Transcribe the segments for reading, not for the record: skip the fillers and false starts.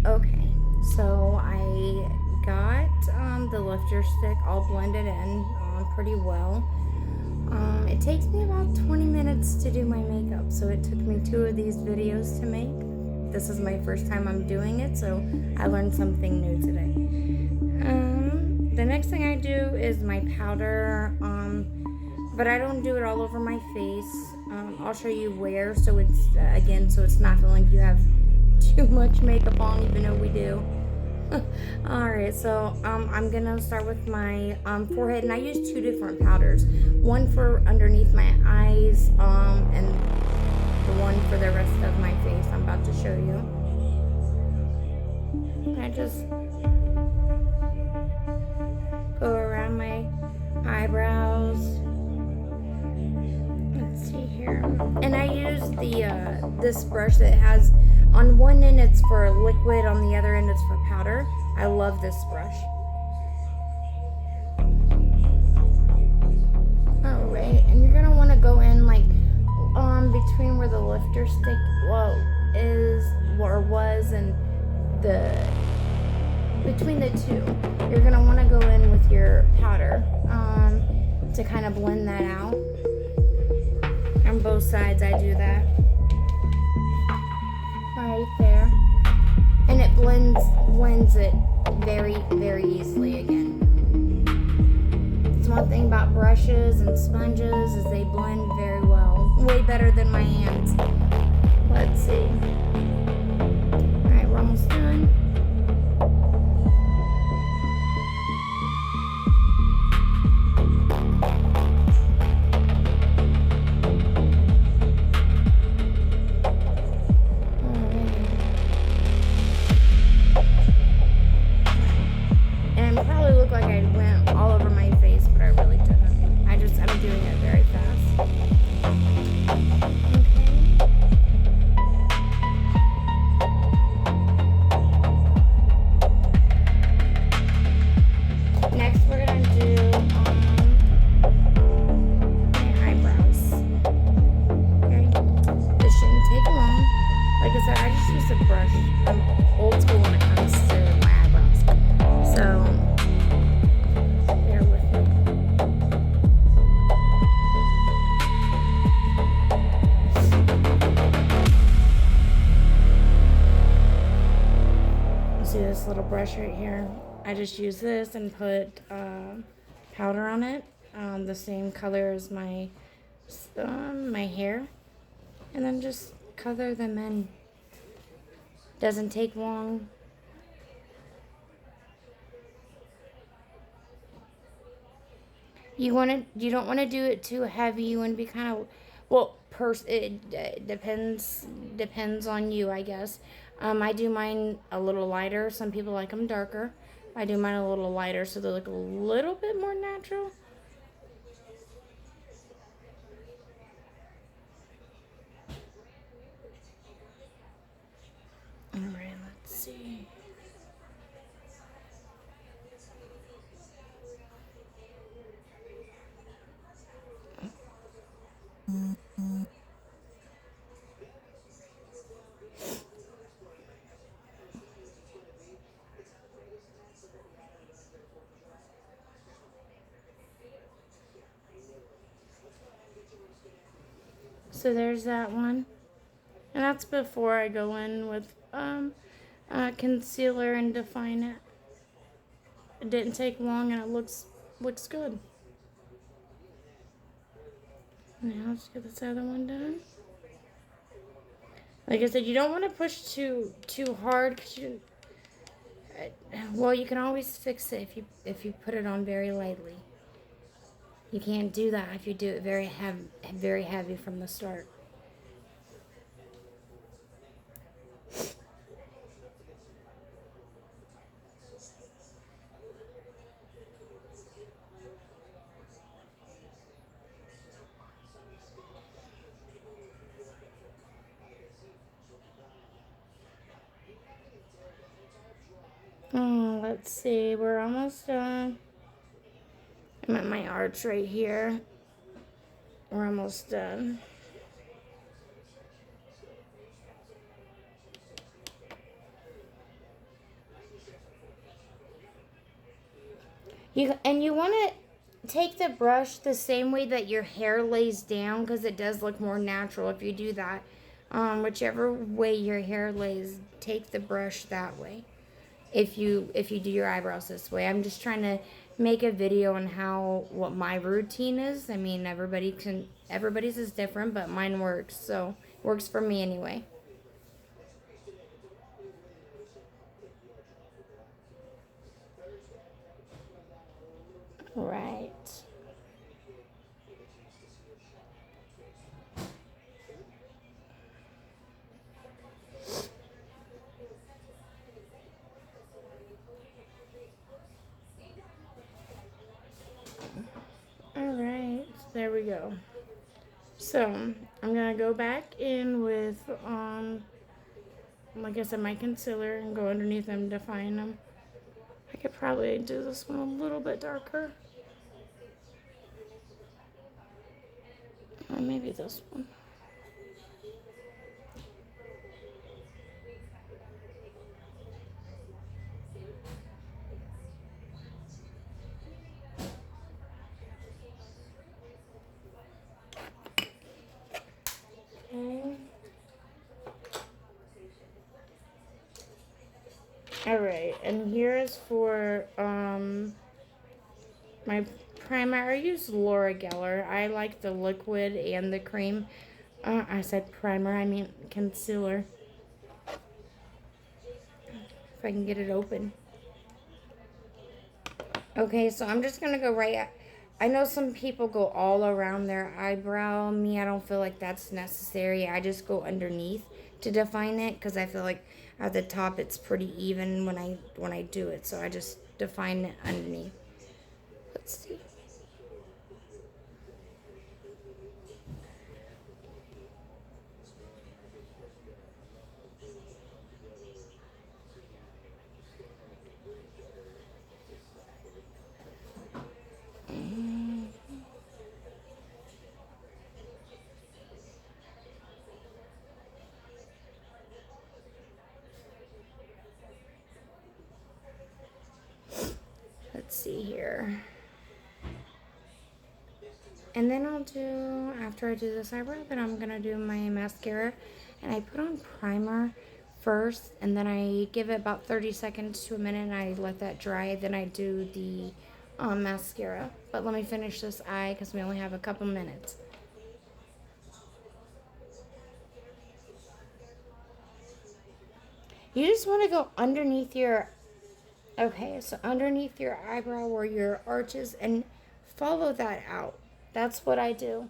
Okay, so I got the lifter stick all blended in pretty well. It takes me about 20 minutes to do my makeup, so it took me 2 of these videos to make. This is my first time I'm doing it, so I learned something new today. The next thing I do is my powder, but I don't do it all over my face. I'll show you where, so it's again, so it's not feeling like you have too much makeup on, even though we do. Alright, so I'm gonna start with my forehead, and I use 2 different powders. One for underneath my eyes, and the one for the rest of my face I'm about to show you. I just go around my eyebrows. Let's see here. And I use the this brush that has, on one end it's for liquid, on the other end it's for powder. I love this brush. Alright, and you're gonna want to go in like between where the lifter stick is or was, and the between the two. You're gonna want to go in with your powder to kind of blend that out. On both sides I do that. Right there. And it blends it very, very easily again. It's one thing about brushes and sponges is they blend very well. Way better than my hands. Let's see. Alright, we're almost done. Little brush right here. I just use this and put powder on it, the same color as my hair, and then just color them in. Doesn't take long. You don't want to do it too heavy. You want to be kind of, well, it depends on you, I guess. I do mine a little lighter. Some people like them darker. I do mine a little lighter so they look a little bit more natural. Alright, let's see. So there's that one. And that's before I go in with concealer and define it. It didn't take long and it looks good. Now let's get this other one done. Like I said, you don't want to push too hard, because you can always fix it if you put it on very lightly. You can't do that if you do it very heavy from the start. Let's see, we're almost done. I'm at my arch right here. We're almost done. You want to take the brush the same way that your hair lays down, because it does look more natural if you do that. Whichever way your hair lays, take the brush that way. If you do your eyebrows this way, I'm just trying to make a video on what my routine is. I mean, everybody's is different, but mine works, so works for me anyway. Right. Alright, there we go. So, I'm going to go back in with, like I said, my concealer and go underneath them and define them. I could probably do this one a little bit darker. Or maybe this one. Okay. Alright, and here is for my primer. I use Laura Geller. I like the liquid and the cream. I said primer, I mean concealer. If I can get it open. Okay, so I'm just going to go right at... I know some people go all around their eyebrow. Me, I don't feel like that's necessary. I just go underneath to define it, because I feel like at the top it's pretty even when I do it. So I just define it underneath. Let's see. Let's see here. And then I'll do, after I do this eyebrow, then I'm going to do my mascara. And I put on primer first, and then I give it about 30 seconds to a minute, and I let that dry. Then I do the mascara. But let me finish this eye, because we only have a couple minutes. You just want to go underneath your... Okay, so underneath your eyebrow or your arches, and follow that out. That's what I do.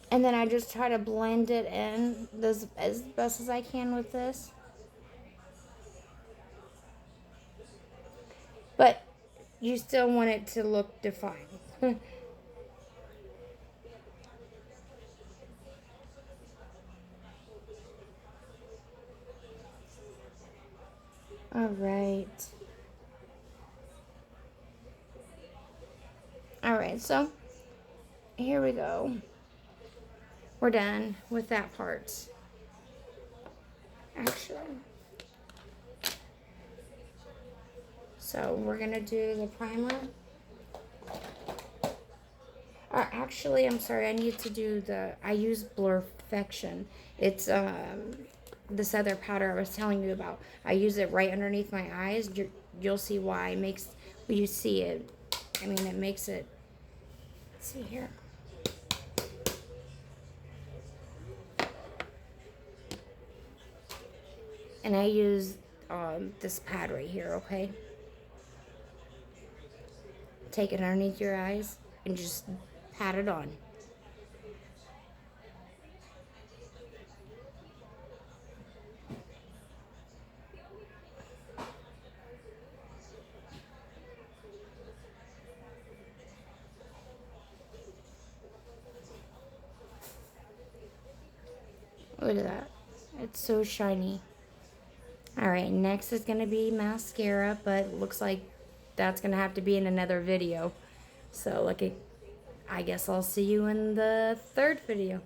And then I just try to blend it in as best as I can with this. But you still want it to look defined. All right. All right, so here we go. We're done with that part. Actually. So we're going to do the primer. Actually, I'm sorry. I need to do I use Blurfection. It's this other powder I was telling you about. I use it right underneath my eyes. You'll see why. It makes, when you see it, I mean, it makes it, let's see here. And I use this pad right here, okay? Take it underneath your eyes and just pat it on. Look at that. It's so shiny. Alright, next is going to be mascara, but looks like that's going to have to be in another video. So, I guess I'll see you in the third video.